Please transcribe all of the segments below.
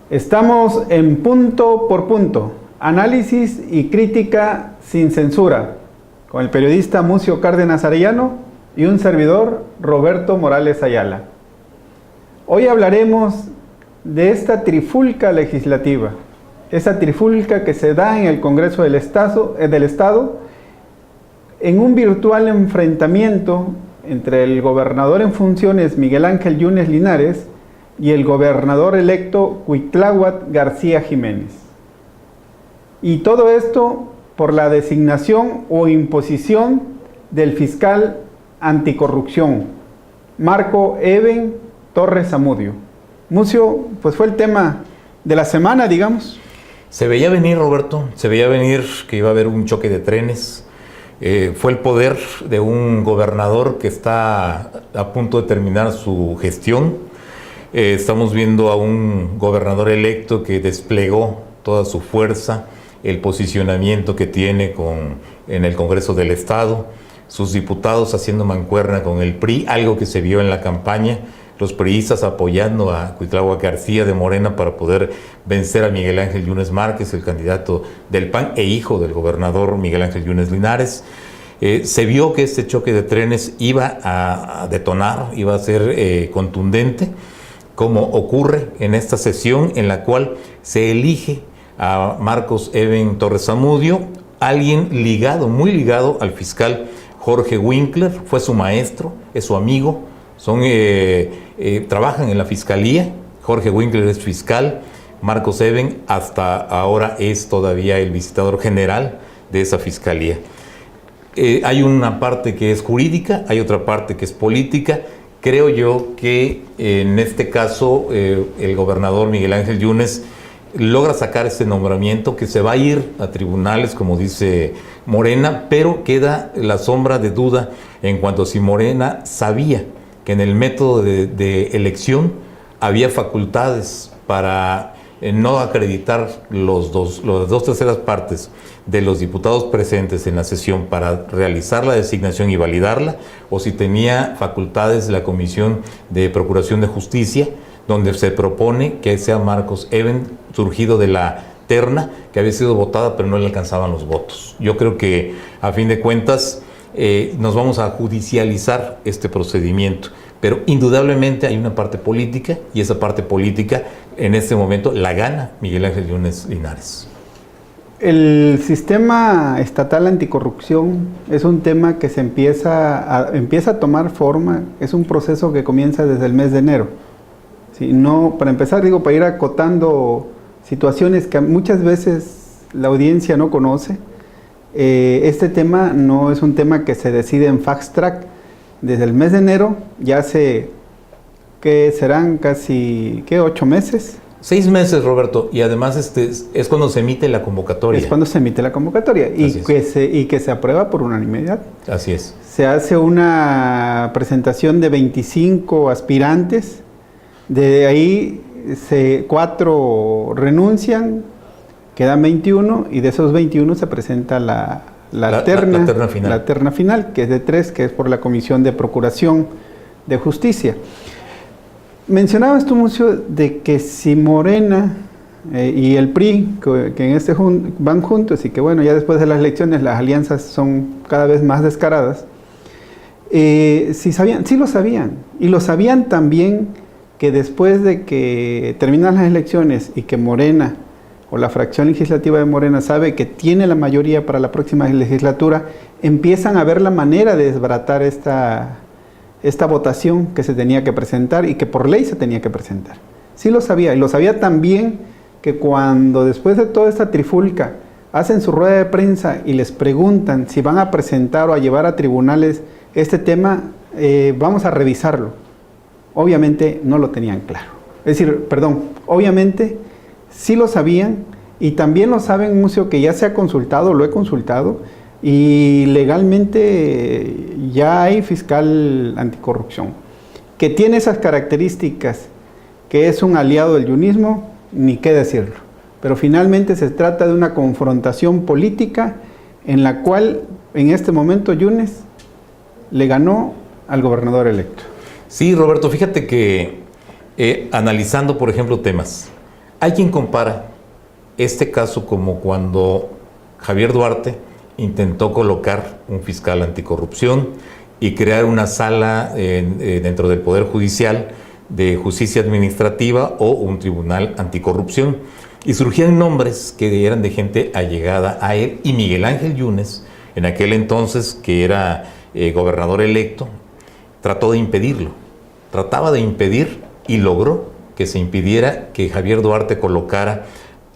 Estamos en Punto por Punto, análisis y crítica sin censura, con el periodista Mucio Cárdenas Arellano y un servidor, Roberto Morales Ayala. Hoy hablaremos de esta trifulca legislativa, esa trifulca que se da en el Congreso del Estado en un virtual enfrentamiento entre el gobernador en funciones Miguel Ángel Yunes Linares y el gobernador electo Cuitláhuac García Jiménez. Y todo esto por la designación o imposición del fiscal anticorrupción, Marco Eben Torres Zamudio. Mucio, pues fue el tema de la semana, digamos. Se veía venir, Roberto, se veía venir que iba a haber un choque de trenes. Fue el poder de un gobernador que está a punto de terminar su gestión. Estamos viendo a un gobernador electo que desplegó toda su fuerza, el posicionamiento que tiene en el Congreso del Estado, sus diputados haciendo mancuerna con el PRI, algo que se vio en la campaña, los priistas apoyando a Cuitláhuac García de Morena para poder vencer a Miguel Ángel Yunes Márquez, el candidato del PAN e hijo del gobernador Miguel Ángel Yunes Linares. Se vio que este choque de trenes iba a detonar, iba a ser contundente, como ocurre en esta sesión en la cual se elige a Marcos Eben Torres Zamudio, alguien ligado, muy ligado al fiscal Jorge Winkler, fue su maestro, es su amigo, trabajan en la fiscalía. Jorge Winkler es fiscal, Marcos Eben hasta ahora es todavía el visitador general de esa fiscalía. Hay una parte que es jurídica, hay otra parte que es política. Creo yo que en este caso el gobernador Miguel Ángel Yunes logra sacar este nombramiento que se va a ir a tribunales, como dice Morena, pero queda la sombra de duda en cuanto a si Morena sabía que en el método de elección había facultades para no acreditar las dos terceras partes de los diputados presentes en la sesión para realizar la designación y validarla, o si tenía facultades la Comisión de Procuración de Justicia, donde se propone que sea Marcos Eben, surgido de la terna, que había sido votada pero no le alcanzaban los votos. Yo creo que, a fin de cuentas, nos vamos a judicializar este procedimiento, pero indudablemente hay una parte política, y esa parte política en este momento la gana Miguel Ángel Yunes Linares. El sistema estatal anticorrupción es un tema que se empieza a tomar forma, es un proceso que comienza desde el mes de enero. ¿Sí? No, para empezar, para ir acotando situaciones que muchas veces la audiencia no conoce, este tema no es un tema que se decide en fast track. Desde el mes de enero, ya que serán casi 8 meses. 6 meses, Roberto, y además es cuando se emite la convocatoria. Es cuando se emite la convocatoria y que se aprueba por unanimidad. Así es. Se hace una presentación de 25 aspirantes, de ahí 4 renuncian, quedan 21 y de esos 21 se presenta la terna final, que es de 3, que es por la Comisión de Procuración de Justicia. Mencionabas tú, Mucio, de que si Morena y el PRI, que en van juntos y que bueno, ya después de las elecciones las alianzas son cada vez más descaradas, sí lo sabían, y lo sabían también que después de que terminan las elecciones y que Morena o la fracción legislativa de Morena sabe que tiene la mayoría para la próxima legislatura, empiezan a ver la manera de desbaratar esta votación que se tenía que presentar y que por ley se tenía que presentar. Sí lo sabía, y lo sabía también que cuando después de toda esta trifulca hacen su rueda de prensa y les preguntan si van a presentar o a llevar a tribunales este tema, vamos a revisarlo. Obviamente no lo tenían claro. Obviamente sí lo sabían, y también lo saben, Mucio, que ya se ha consultado, lo he consultado, y legalmente ya hay fiscal anticorrupción, que tiene esas características, que es un aliado del yunismo, ni qué decirlo. Pero finalmente se trata de una confrontación política en la cual en este momento Yunes le ganó al gobernador electo. Sí, Roberto, fíjate que analizando, por ejemplo, temas, Hay quien compara este caso como cuando Javier Duarte intentó colocar un fiscal anticorrupción y crear una sala dentro del Poder Judicial de justicia administrativa o un tribunal anticorrupción. Y surgían nombres que eran de gente allegada a él, y Miguel Ángel Yunes, en aquel entonces que era gobernador electo, trataba de impedir y logró que se impidiera que Javier Duarte colocara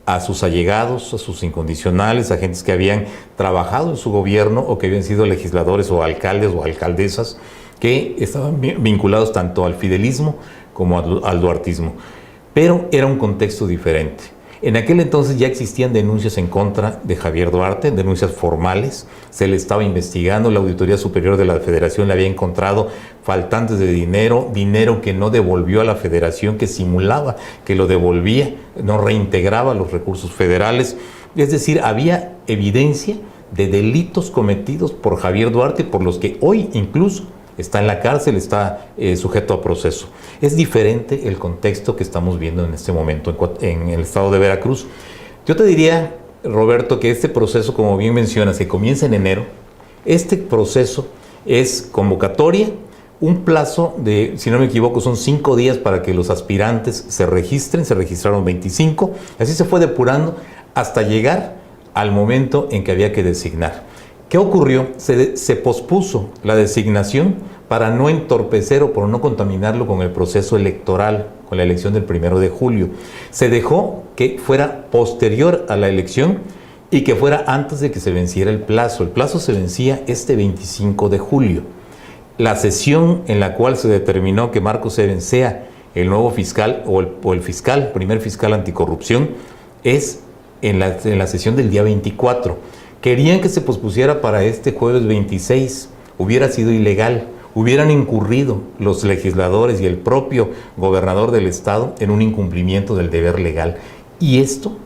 a sus allegados, a sus incondicionales, a gentes que habían trabajado en su gobierno o que habían sido legisladores o alcaldes o alcaldesas que estaban vinculados tanto al fidelismo como al duartismo. Pero era un contexto diferente. En aquel entonces ya existían denuncias en contra de Javier Duarte, denuncias formales, se le estaba investigando, la Auditoría Superior de la Federación le había encontrado faltantes de dinero que no devolvió a la Federación, que simulaba que lo devolvía, no reintegraba los recursos federales. Es decir, había evidencia de delitos cometidos por Javier Duarte, por los que hoy incluso está en la cárcel, está sujeto a proceso. Es diferente el contexto que estamos viendo en este momento en el estado de Veracruz. Yo te diría, Roberto, que este proceso, como bien mencionas, que comienza en enero, este proceso es convocatoria, un plazo de, si no me equivoco, son 5 días para que los aspirantes se registren, se registraron 25, así se fue depurando hasta llegar al momento en que había que designar. ¿Qué ocurrió? Se pospuso la designación para no entorpecer o por no contaminarlo con el proceso electoral, con la elección del 1 de julio. Se dejó que fuera posterior a la elección y que fuera antes de que se venciera el plazo. El plazo se vencía este 25 de julio. La sesión en la cual se determinó que Marcos Eben sea el nuevo fiscal o el primer fiscal anticorrupción es en la sesión del día 24. Querían que se pospusiera para este jueves 26, hubiera sido ilegal, hubieran incurrido los legisladores y el propio gobernador del estado en un incumplimiento del deber legal. Y esto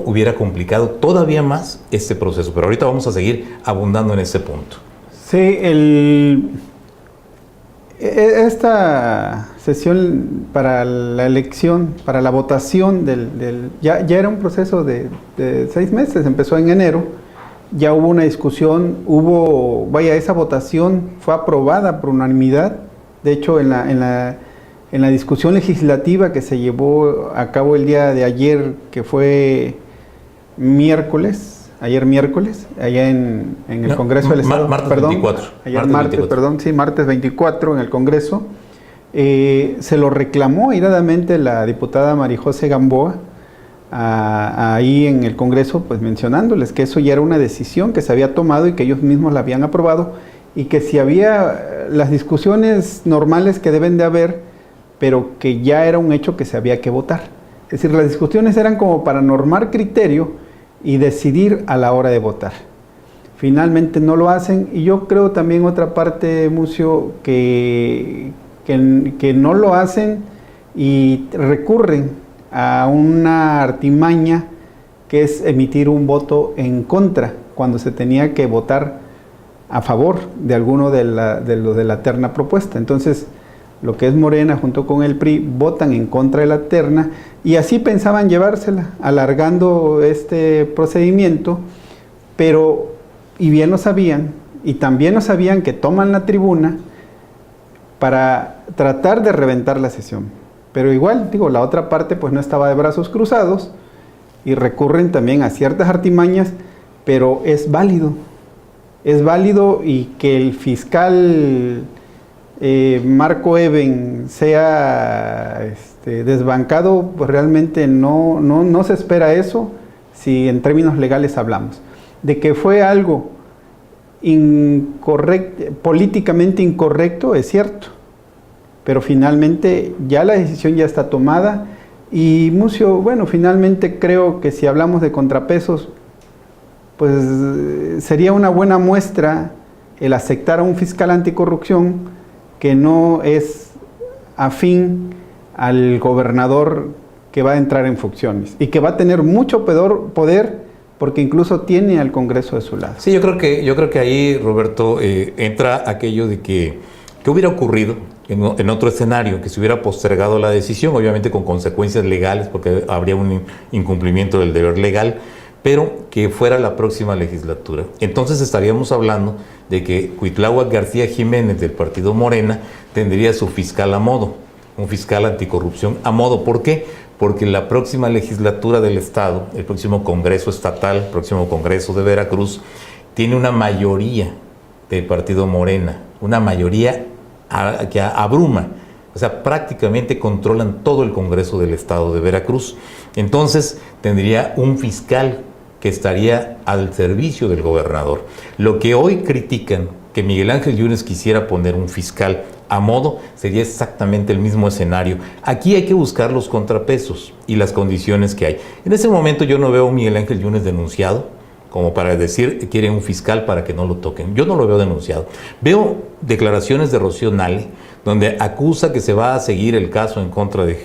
hubiera complicado todavía más este proceso, pero ahorita vamos a seguir abundando en ese punto. Sí, esta sesión para la elección, para la votación ya era un proceso de 6 meses, empezó en enero. Ya hubo una discusión, esa votación fue aprobada por unanimidad. De hecho, en la discusión legislativa que se llevó a cabo el día de ayer, que fue ayer miércoles, allá en el Congreso del Estado. Martes 24. Martes 24 en el Congreso. Se lo reclamó airadamente la diputada María José Gamboa, ahí en el Congreso, pues mencionándoles que eso ya era una decisión que se había tomado y que ellos mismos la habían aprobado, y que si había las discusiones normales que deben de haber, pero que ya era un hecho que se había que votar. Es decir, las discusiones eran como para normar criterio y decidir a la hora de votar. Finalmente no lo hacen, y yo creo también otra parte, Mucio, que no lo hacen y recurren a una artimaña que es emitir un voto en contra cuando se tenía que votar a favor de alguno de los de la terna propuesta. Entonces, lo que es Morena junto con el PRI votan en contra de la terna, y así pensaban llevársela, alargando este procedimiento, y bien lo sabían, y también lo sabían que toman la tribuna para tratar de reventar la sesión. Pero igual, la otra parte pues no estaba de brazos cruzados y recurren también a ciertas artimañas, pero es válido, y que el fiscal Marco Eben sea desbancado, pues realmente no se espera eso si en términos legales hablamos. De que fue algo políticamente incorrecto, es cierto, pero finalmente ya la decisión ya está tomada. Y Mucio, bueno, finalmente creo que si hablamos de contrapesos, pues sería una buena muestra el aceptar a un fiscal anticorrupción que no es afín al gobernador que va a entrar en funciones y que va a tener mucho poder porque incluso tiene al Congreso de su lado. Sí, yo creo que ahí, Roberto, entra aquello de que ¿qué hubiera ocurrido en otro escenario, que se hubiera postergado la decisión, obviamente con consecuencias legales, porque habría un incumplimiento del deber legal, pero que fuera la próxima legislatura. Entonces estaríamos hablando de que Cuitláhuac García Jiménez del partido Morena tendría su fiscal a modo, un fiscal anticorrupción a modo. ¿Por qué? Porque la próxima legislatura del Estado, el próximo Congreso Estatal, el próximo Congreso de Veracruz, tiene una mayoría del partido Morena, una mayoría que abruma, o sea, prácticamente controlan todo el Congreso del Estado de Veracruz. Entonces tendría un fiscal que estaría al servicio del gobernador. Lo que hoy critican, que Miguel Ángel Yunes quisiera poner un fiscal a modo, sería exactamente el mismo escenario. Aquí hay que buscar los contrapesos y las condiciones que hay. En ese momento yo no veo a Miguel Ángel Yunes denunciado, como para decir que quieren un fiscal para que no lo toquen. Yo no lo veo denunciado. Veo declaraciones de Rocío Nale, donde acusa que se va a seguir el caso en contra de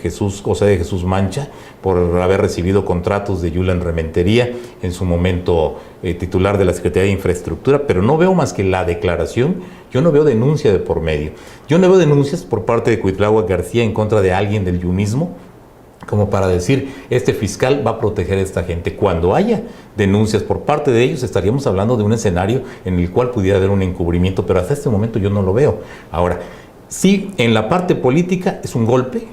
José de Jesús Mancha, por haber recibido contratos de Yulan Rementería, en su momento titular de la Secretaría de Infraestructura, pero no veo más que la declaración. Yo no veo denuncia de por medio. Yo no veo denuncias por parte de Cuitláhuac García en contra de alguien del yunismo, como para decir, este fiscal va a proteger a esta gente. Cuando haya denuncias por parte de ellos, estaríamos hablando de un escenario en el cual pudiera haber un encubrimiento, pero hasta este momento yo no lo veo. Ahora, sí, en la parte política es un golpe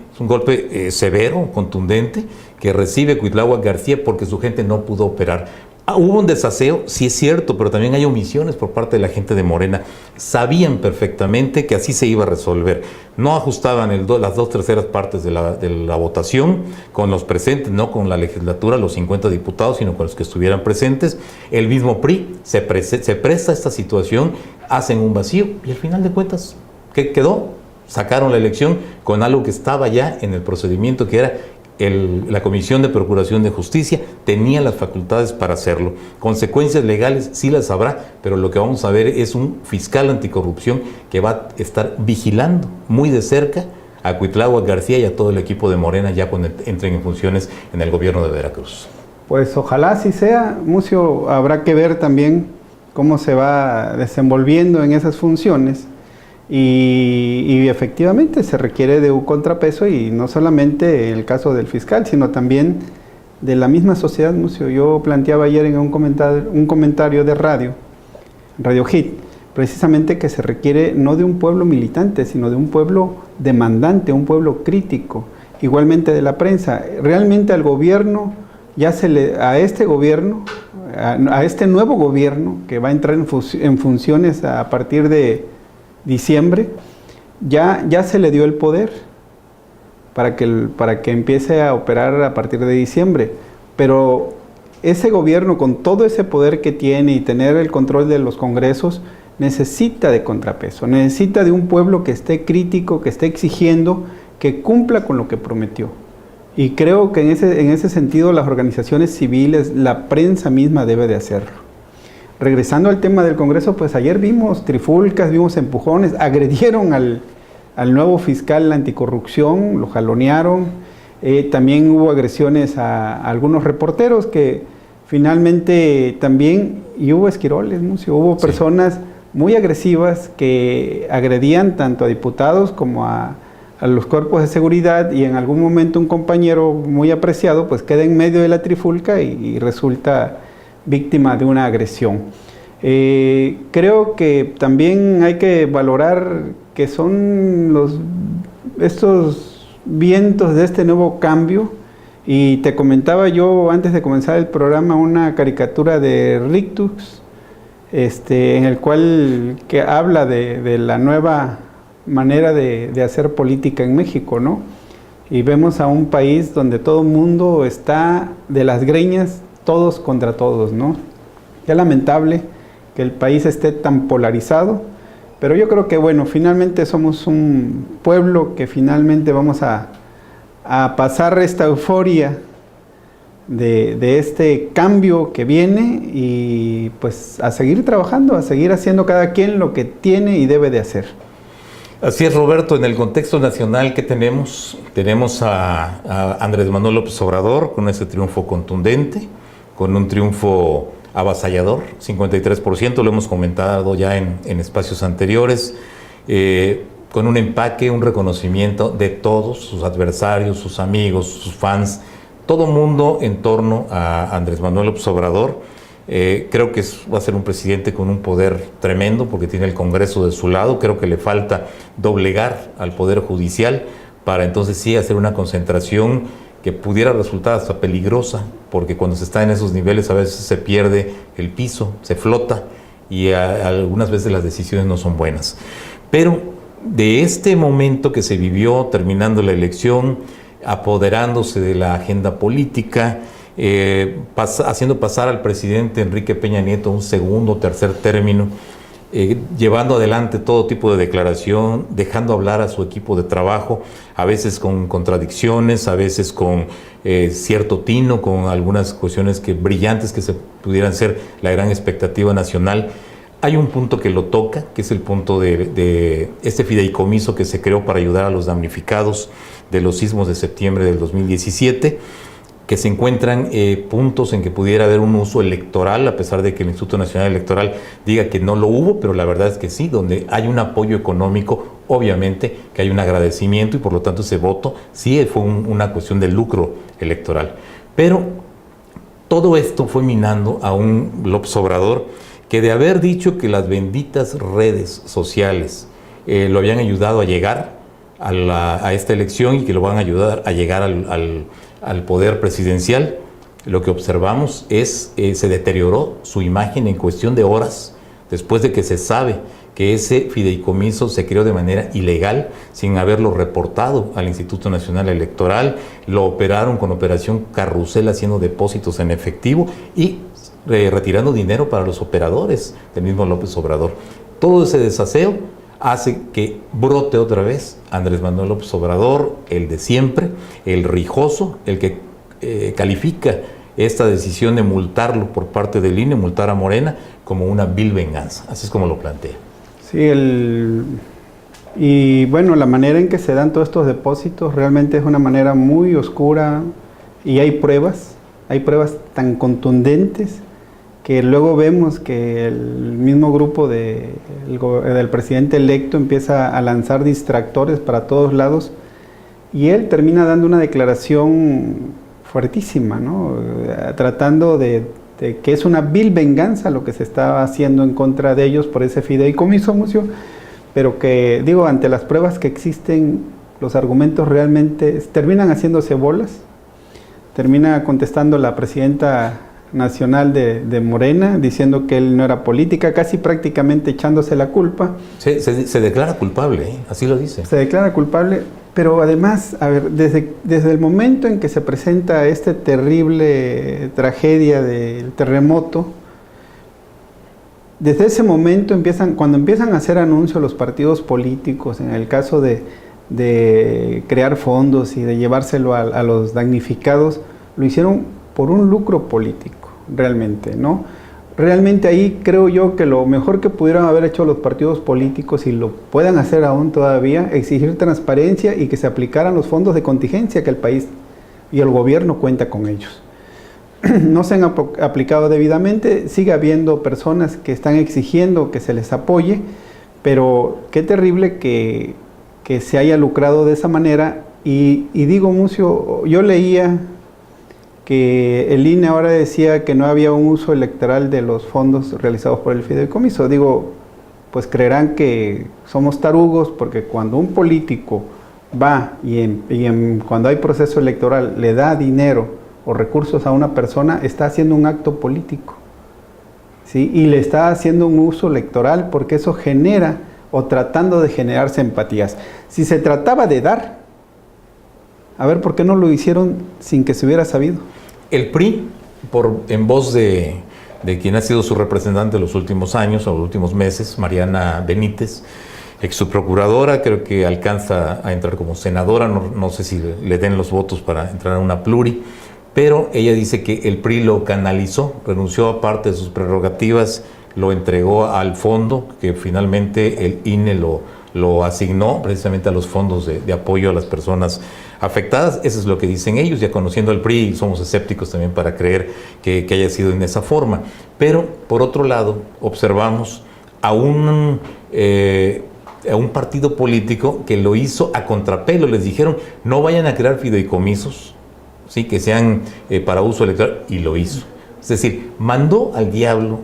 severo, contundente, que recibe Cuitláhuac García porque su gente no pudo operar. Hubo un desaseo, sí es cierto, pero también hay omisiones por parte de la gente de Morena. Sabían perfectamente que así se iba a resolver. No ajustaban las 2/3 partes de la votación con los presentes, no con la legislatura, los 50 diputados, sino con los que estuvieran presentes. El mismo PRI se presta a esta situación, hacen un vacío y al final de cuentas, ¿qué quedó? Sacaron la elección con algo que estaba ya en el procedimiento, que era la Comisión de Procuración de Justicia, tenía las facultades para hacerlo. Consecuencias legales sí las habrá, pero lo que vamos a ver es un fiscal anticorrupción que va a estar vigilando muy de cerca a Cuitláhuac García y a todo el equipo de Morena ya cuando entren en funciones en el gobierno de Veracruz. Pues ojalá así sea, Mucio. Habrá que ver también cómo se va desenvolviendo en esas funciones. Y efectivamente se requiere de un contrapeso, y no solamente el caso del fiscal, sino también de la misma sociedad, Mucio. Yo planteaba ayer en un comentario de Radio Hit, precisamente que se requiere no de un pueblo militante, sino de un pueblo demandante, un pueblo crítico, igualmente de la prensa. Realmente al gobierno, a este nuevo gobierno que va a entrar en funciones a partir de diciembre, ya se le dio el poder para que empiece a operar a partir de diciembre, pero ese gobierno, con todo ese poder que tiene y tener el control de los congresos, necesita de contrapeso, necesita de un pueblo que esté crítico, que esté exigiendo, que cumpla con lo que prometió. Y creo que en ese sentido las organizaciones civiles, la prensa misma debe de hacerlo. Regresando al tema del Congreso, pues ayer vimos trifulcas, vimos empujones, agredieron al nuevo fiscal anticorrupción, lo jalonearon. También hubo agresiones a algunos reporteros que finalmente también, y hubo esquiroles, hubo personas muy agresivas que agredían tanto a diputados como a los cuerpos de seguridad, y en algún momento un compañero muy apreciado pues queda en medio de la trifulca y resulta víctima de una agresión. Creo que también hay que valorar que son estos vientos de este nuevo cambio, y te comentaba yo antes de comenzar el programa una caricatura de Rictus, en el cual que habla de la nueva manera de hacer política en México, ¿no? Y vemos a un país donde todo el mundo está de las greñas, todos contra todos, ¿no? Qué lamentable que el país esté tan polarizado, pero yo creo que, bueno, finalmente somos un pueblo que finalmente vamos a pasar esta euforia de este cambio que viene, y pues a seguir trabajando, a seguir haciendo cada quien lo que tiene y debe de hacer. Así es, Roberto. En el contexto nacional que tenemos a Andrés Manuel López Obrador con ese triunfo contundente, con un triunfo avasallador, 53%, lo hemos comentado ya en espacios anteriores. con un empaque, un reconocimiento de todos sus adversarios, sus amigos, sus fans, todo mundo en torno a Andrés Manuel López Obrador. Creo que va a ser un presidente con un poder tremendo porque tiene el Congreso de su lado. Creo que le falta doblegar al Poder Judicial para entonces sí hacer una concentración que pudiera resultar hasta peligrosa, porque cuando se está en esos niveles a veces se pierde el piso, se flota y algunas veces las decisiones no son buenas. Pero de este momento que se vivió terminando la elección, apoderándose de la agenda política, haciendo pasar al presidente Enrique Peña Nieto un segundo o tercer término, llevando adelante todo tipo de declaración, dejando hablar a su equipo de trabajo, a veces con contradicciones, a veces con cierto tino, con algunas cuestiones brillantes que se pudieran ser la gran expectativa nacional. Hay un punto que lo toca, que es el punto de este fideicomiso que se creó para ayudar a los damnificados de los sismos de septiembre del 2017, que se encuentran puntos en que pudiera haber un uso electoral, a pesar de que el Instituto Nacional Electoral diga que no lo hubo, pero la verdad es que sí, donde hay un apoyo económico, obviamente que hay un agradecimiento y por lo tanto ese voto sí fue una cuestión de lucro electoral. Pero todo esto fue minando a un López Obrador que, de haber dicho que las benditas redes sociales lo habían ayudado a llegar a esta elección y que lo van a ayudar a llegar al poder presidencial, lo que observamos es se deterioró su imagen en cuestión de horas, después de que se sabe que ese fideicomiso se creó de manera ilegal, sin haberlo reportado al Instituto Nacional Electoral. Lo operaron con operación carrusel, haciendo depósitos en efectivo y retirando dinero para los operadores del mismo López Obrador. Todo ese desaseo hace que brote otra vez Andrés Manuel López Obrador, el de siempre, el rijoso, el que califica esta decisión de multarlo por parte del INE, multar a Morena, como una vil venganza. Así es como lo plantea. Sí, y bueno, la manera en que se dan todos estos depósitos realmente es una manera muy oscura, y hay pruebas tan contundentes que luego vemos que el mismo grupo del presidente electo empieza a lanzar distractores para todos lados, y él termina dando una declaración fuertísima, ¿no? Tratando de que es una vil venganza lo que se estaba haciendo en contra de ellos por ese fideicomiso, Mucio, pero que, digo, ante las pruebas que existen, los argumentos realmente terminan haciéndose bolas. Termina contestando la presidenta nacional de Morena, diciendo que él no era política, casi prácticamente echándose la culpa. Se declara culpable, así lo dice. Se declara culpable, pero además, a ver, desde el momento en que se presenta esta terrible tragedia del terremoto, desde ese momento cuando empiezan a hacer anuncios los partidos políticos, en el caso de crear fondos y de llevárselo a los damnificados, lo hicieron por un lucro político, realmente, ¿no? Realmente ahí creo yo que lo mejor que pudieron haber hecho los partidos políticos, y lo puedan hacer aún todavía, exigir transparencia y que se aplicaran los fondos de contingencia que el país y el gobierno cuenta con ellos. No se han aplicado debidamente, sigue habiendo personas que están exigiendo que se les apoye, pero qué terrible que se haya lucrado de esa manera. Y digo, Mucio, yo leía que el INE ahora decía que no había un uso electoral de los fondos realizados por el fideicomiso. Digo, pues creerán que somos tarugos, porque cuando un político va cuando hay proceso electoral le da dinero o recursos a una persona, está haciendo un acto político, ¿sí? Y le está haciendo un uso electoral, porque eso genera, o tratando de generar, simpatías. Si se trataba de dar, a ver, ¿por qué no lo hicieron sin que se hubiera sabido? El PRI, en voz de quien ha sido su representante los últimos años o los últimos meses, Mariana Benítez, ex subprocuradora, creo que alcanza a entrar como senadora, no sé si le den los votos para entrar a una pluri, pero ella dice que el PRI lo canalizó, renunció a parte de sus prerrogativas, lo entregó al fondo, que finalmente el INE lo asignó precisamente a los fondos de apoyo a las personas afectadas. Eso es lo que dicen ellos. Ya conociendo al PRI, somos escépticos también para creer que haya sido en esa forma. Pero, por otro lado, observamos a un a un partido político que lo hizo a contrapelo. Les dijeron, no vayan a crear fideicomisos, ¿sí?, que sean para uso electoral, y lo hizo. Es decir, mandó al diablo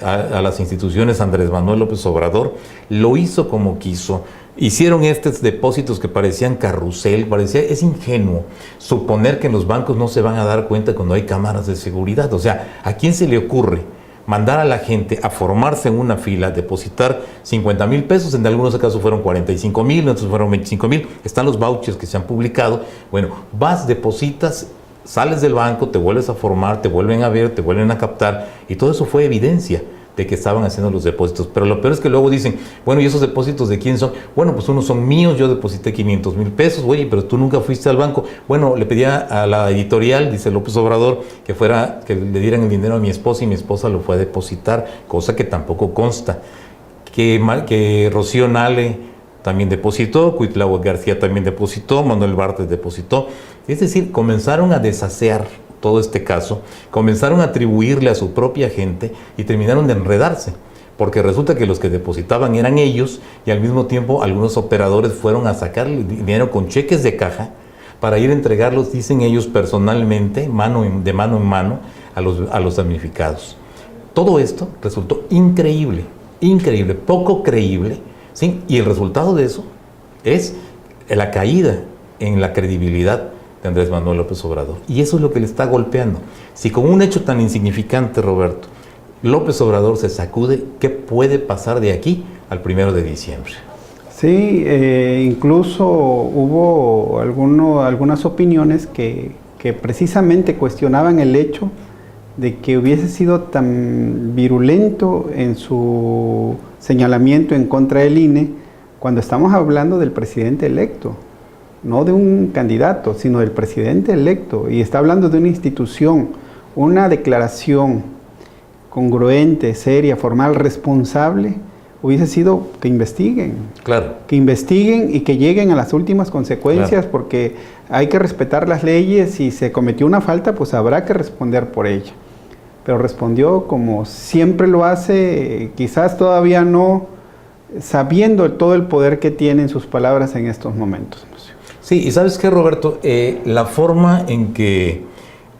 a las instituciones Andrés Manuel López Obrador, lo hizo como quiso. Hicieron estos depósitos que parecían carrusel, es ingenuo suponer que en los bancos no se van a dar cuenta cuando hay cámaras de seguridad. O sea, ¿a quién se le ocurre mandar a la gente a formarse en una fila, depositar 50,000 pesos? En algunos casos fueron 45,000, en otros fueron 25,000. Están los vouchers que se han publicado. Bueno, vas, depositas, sales del banco, te vuelves a formar, te vuelven a ver, te vuelven a captar, y todo eso fue evidencia de que estaban haciendo los depósitos. Pero lo peor es que luego dicen, bueno, ¿y esos depósitos de quién son? Bueno, pues unos son míos, yo deposité 500,000 pesos, oye, pero tú nunca fuiste al banco. Bueno, le pedía a la editorial, dice López Obrador, que le dieran el dinero a mi esposa, y mi esposa lo fue a depositar, cosa que tampoco consta. Que Rocío Nale también depositó, Cuitláhuac García también depositó, Manuel Bartlett depositó. Es decir, comenzaron a deshacer todo este caso, comenzaron a atribuirle a su propia gente y terminaron de enredarse, porque resulta que los que depositaban eran ellos, y al mismo tiempo algunos operadores fueron a sacar dinero con cheques de caja para ir a entregarlos, dicen ellos, personalmente, de mano en mano, a los damnificados. Todo esto resultó increíble, poco creíble, ¿sí? Y el resultado de eso es la caída en la credibilidad de Andrés Manuel López Obrador. Y eso es lo que le está golpeando. Si con un hecho tan insignificante, Roberto, López Obrador se sacude, ¿qué puede pasar de aquí al 1 de diciembre? Sí, incluso hubo algunas opiniones que precisamente cuestionaban el hecho de que hubiese sido tan virulento en su señalamiento en contra del INE, cuando estamos hablando del presidente electo, no de un candidato, sino del presidente electo, y está hablando de una institución, una declaración congruente, seria, formal, responsable, hubiese sido que investiguen. Claro. Que investiguen y que lleguen a las últimas consecuencias, claro, porque hay que respetar las leyes. Si se cometió una falta, pues habrá que responder por ella. Pero respondió como siempre lo hace, quizás todavía no sabiendo todo el poder que tiene en sus palabras en estos momentos. Sí, y ¿sabes qué, Roberto? La forma en que,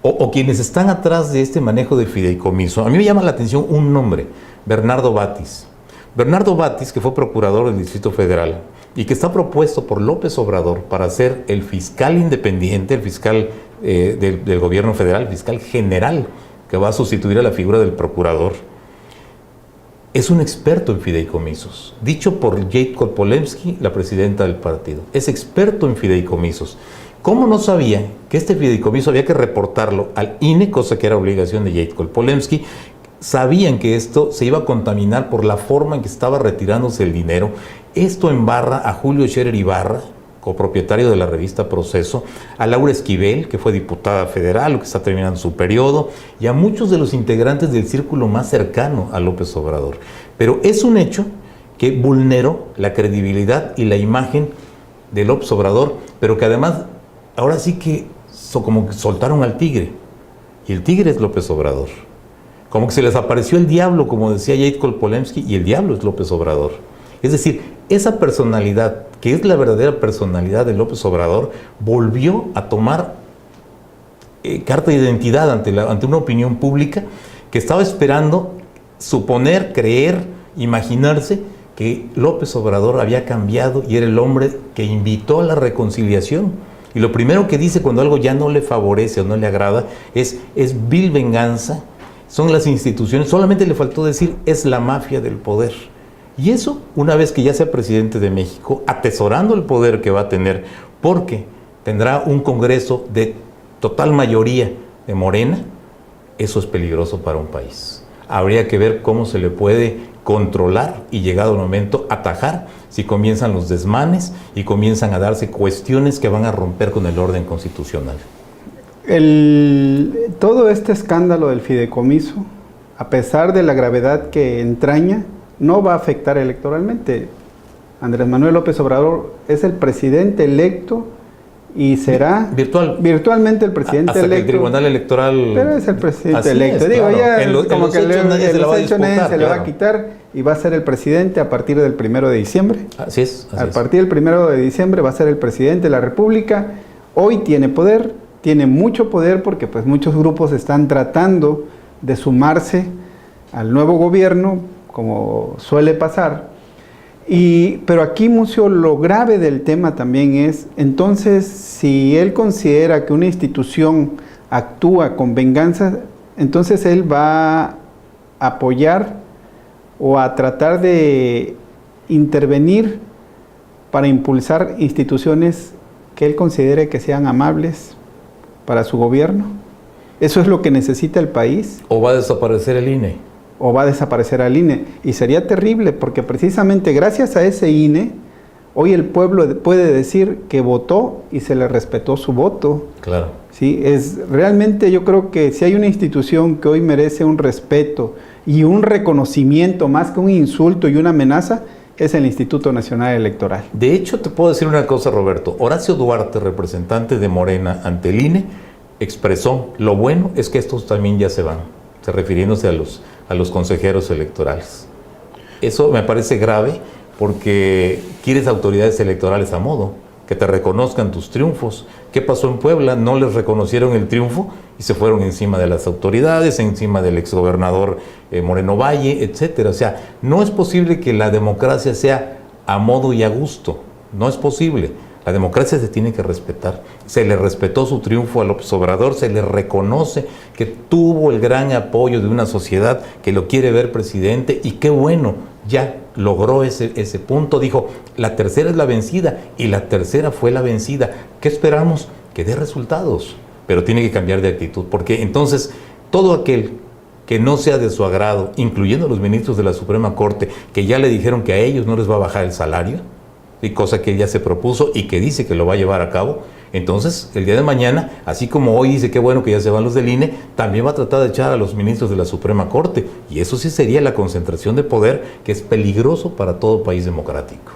o quienes están atrás de este manejo de fideicomiso, a mí me llama la atención un nombre, Bernardo Batis. Bernardo Batis, que fue procurador del Distrito Federal y que está propuesto por López Obrador para ser el fiscal independiente, el fiscal del gobierno federal, el fiscal general, que va a sustituir a la figura del procurador, es un experto en fideicomisos, dicho por Jade Kolpolemsky, la presidenta del partido. Es experto en fideicomisos. ¿Cómo no sabía que este fideicomiso había que reportarlo al INE, cosa que era obligación de Jade Kolpolemsky? Sabían que esto se iba a contaminar por la forma en que estaba retirándose el dinero. Esto embarra a Julio Scherer Ibarra, copropietario de la revista Proceso, a Laura Esquivel, que fue diputada federal o que está terminando su periodo, y a muchos de los integrantes del círculo más cercano a López Obrador. Pero es un hecho que vulneró la credibilidad y la imagen de López Obrador, pero que además ahora sí que como que soltaron al tigre, y el tigre es López Obrador. Como que se les apareció el diablo, como decía Jade Kolpolemsky, y el diablo es López Obrador. Es decir, esa personalidad, que es la verdadera personalidad de López Obrador, volvió a tomar carta de identidad ante una opinión pública que estaba esperando suponer, creer, imaginarse que López Obrador había cambiado y era el hombre que invitó a la reconciliación. Y lo primero que dice cuando algo ya no le favorece o no le agrada es vil venganza, son las instituciones, solamente le faltó decir es la mafia del poder. Y eso, una vez que ya sea presidente de México, atesorando el poder que va a tener, porque tendrá un Congreso de total mayoría de Morena, eso es peligroso para un país. Habría que ver cómo se le puede controlar y, llegado el momento, atajar si comienzan los desmanes y comienzan a darse cuestiones que van a romper con el orden constitucional. Todo este escándalo del fideicomiso, a pesar de la gravedad que entraña, no va a afectar electoralmente. Andrés Manuel López Obrador es el presidente electo y será virtualmente el presidente hasta electo. Que el Tribunal Electoral... Pero es el presidente electo. Es, digo, claro. ya En los hechos nadie se le va a disputar, se le va a quitar y va a ser el presidente a partir del 1 de diciembre. Así es. A partir del 1 de diciembre va a ser el presidente de la República. Hoy tiene poder, tiene mucho poder porque pues muchos grupos están tratando de sumarse al nuevo gobierno, como suele pasar. Pero aquí, Mucio, lo grave del tema también es, entonces, si él considera que una institución actúa con venganza, entonces él va a apoyar o a tratar de intervenir para impulsar instituciones que él considere que sean amables para su gobierno. ¿Eso es lo que necesita el país? ¿O va a desaparecer el INE? O va a desaparecer el INE. Y sería terrible porque precisamente gracias a ese INE, hoy el pueblo puede decir que votó y se le respetó su voto. Claro. Sí, realmente yo creo que si hay una institución que hoy merece un respeto y un reconocimiento más que un insulto y una amenaza, es el Instituto Nacional Electoral. De hecho, te puedo decir una cosa, Roberto. Horacio Duarte, representante de Morena ante el INE, expresó, lo bueno es que estos también ya se van, refiriéndose a los consejeros electorales. Eso me parece grave porque quieres autoridades electorales a modo, que te reconozcan tus triunfos. ¿Qué pasó en Puebla? No les reconocieron el triunfo y se fueron encima de las autoridades, encima del exgobernador Moreno Valle, etcétera. O sea, no es posible que la democracia sea a modo y a gusto. No es posible. La democracia se tiene que respetar. Se le respetó su triunfo a López Obrador, se le reconoce que tuvo el gran apoyo de una sociedad que lo quiere ver presidente y qué bueno, ya logró ese punto. Dijo, la tercera es la vencida y la tercera fue la vencida. ¿Qué esperamos? Que dé resultados, pero tiene que cambiar de actitud, porque entonces todo aquel que no sea de su agrado, incluyendo los ministros de la Suprema Corte, que ya le dijeron que a ellos no les va a bajar el salario, y cosa que ella se propuso y que dice que lo va a llevar a cabo, entonces el día de mañana, así como hoy dice que bueno que ya se van los del INE, también va a tratar de echar a los ministros de la Suprema Corte, y eso sí sería la concentración de poder que es peligroso para todo país democrático.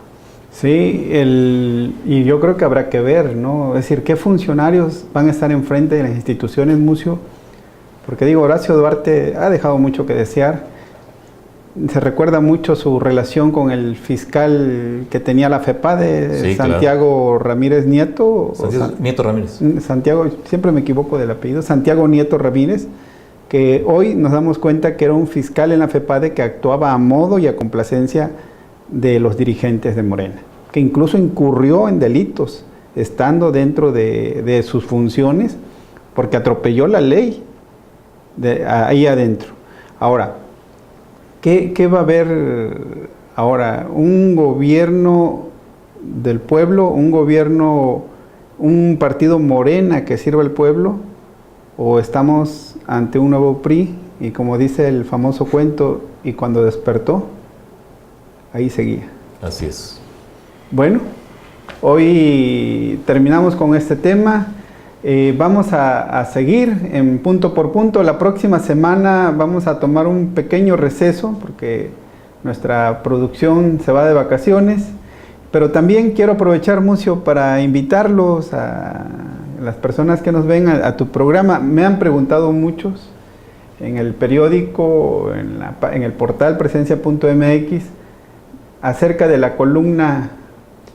Sí, y yo creo que habrá que ver, ¿no? Es decir, ¿qué funcionarios van a estar enfrente de las instituciones, Mucio? Porque digo, Horacio Duarte ha dejado mucho que desear. Se recuerda mucho su relación con el fiscal que tenía la FEPADE, sí, Santiago, claro. Ramírez Nieto. Nieto Ramírez. Santiago, siempre me equivoco del apellido, Santiago Nieto Ramírez, que hoy nos damos cuenta que era un fiscal en la FEPADE que actuaba a modo y a complacencia de los dirigentes de Morena, que incluso incurrió en delitos estando dentro de sus funciones porque atropelló la ley ahí adentro. Ahora, ¿qué va a haber ahora? ¿Un gobierno del pueblo, un partido Morena que sirva al pueblo? ¿O estamos ante un nuevo PRI? Y como dice el famoso cuento, y cuando despertó, ahí seguía. Así es. Bueno, hoy terminamos con este tema. Vamos a seguir en punto por punto. La próxima semana vamos a tomar un pequeño receso porque nuestra producción se va de vacaciones. Pero también quiero aprovechar, Mucio, para invitarlos a las personas que nos ven a tu programa. Me han preguntado muchos en el periódico, en el portal presencia.mx, acerca de la columna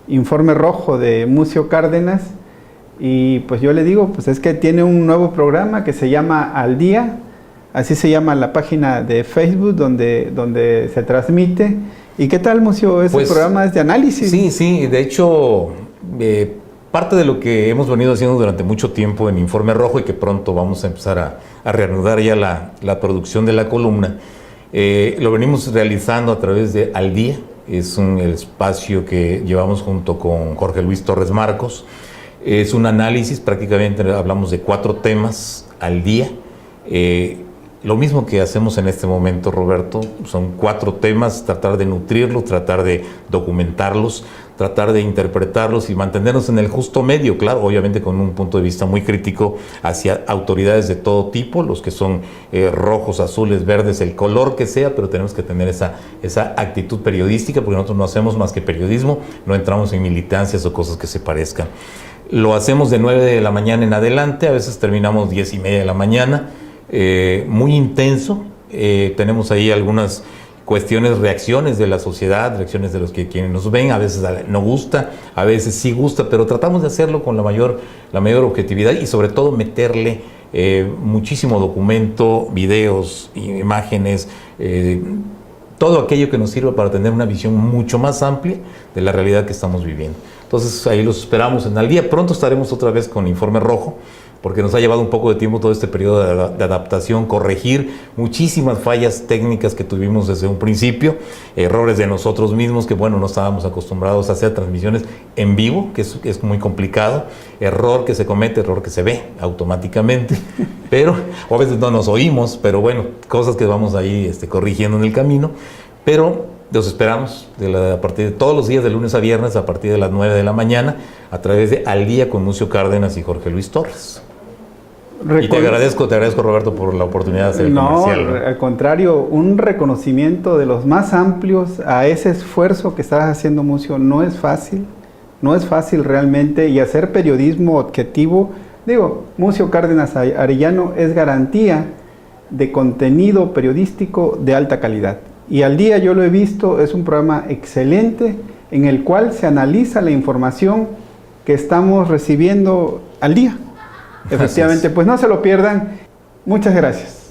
Informe Rojo de Mucio Cárdenas. Y pues yo le digo, pues es que tiene un nuevo programa que se llama Al Día, así se llama la página de Facebook donde se transmite. ¿Y qué tal, Mucio? Ese programa es de análisis. Sí, de hecho, parte de lo que hemos venido haciendo durante mucho tiempo en Informe Rojo y que pronto vamos a empezar a reanudar ya la producción de la columna, lo venimos realizando a través de Al Día. Es el espacio que llevamos junto con Jorge Luis Torres Marcos. Es un análisis, prácticamente hablamos de 4 temas al día. Lo mismo que hacemos en este momento, Roberto, son 4 temas, tratar de nutrirlos, tratar de documentarlos, tratar de interpretarlos y mantenernos en el justo medio, claro, obviamente con un punto de vista muy crítico hacia autoridades de todo tipo, los que son rojos, azules, verdes, el color que sea, pero tenemos que tener esa actitud periodística, porque nosotros no hacemos más que periodismo, no entramos en militancias o cosas que se parezcan. Lo hacemos de 9 de la mañana en adelante, a veces terminamos 10:30 de la mañana, muy intenso. Tenemos ahí algunas cuestiones, reacciones de la sociedad, reacciones de los quienes nos ven, a veces no gusta, a veces sí gusta, pero tratamos de hacerlo con la mayor objetividad y sobre todo meterle muchísimo documento, videos, imágenes, todo aquello que nos sirva para tener una visión mucho más amplia de la realidad que estamos viviendo. Entonces ahí los esperamos en Al Día. Pronto estaremos otra vez con Informe Rojo, porque nos ha llevado un poco de tiempo todo este periodo de adaptación, corregir muchísimas fallas técnicas que tuvimos desde un principio, errores de nosotros mismos, que bueno, no estábamos acostumbrados a hacer transmisiones en vivo, que es muy complicado, error que se comete, error que se ve automáticamente, pero o a veces no nos oímos, pero bueno, cosas que vamos ahí corrigiendo en el camino, pero los esperamos a partir de todos los días, de lunes a viernes, a partir de las 9 de la mañana, a través de Al Día con Mucio Cárdenas y Jorge Luis Torres. Y te agradezco Roberto por la oportunidad de hacer el comercial. No, al contrario, un reconocimiento de los más amplios a ese esfuerzo que estás haciendo, Mucio. No es fácil realmente, y hacer periodismo objetivo, Mucio Cárdenas Arellano es garantía de contenido periodístico de alta calidad. Y Al Día, yo lo he visto, es un programa excelente en el cual se analiza la información que estamos recibiendo al día. Efectivamente, pues no se lo pierdan. Muchas gracias.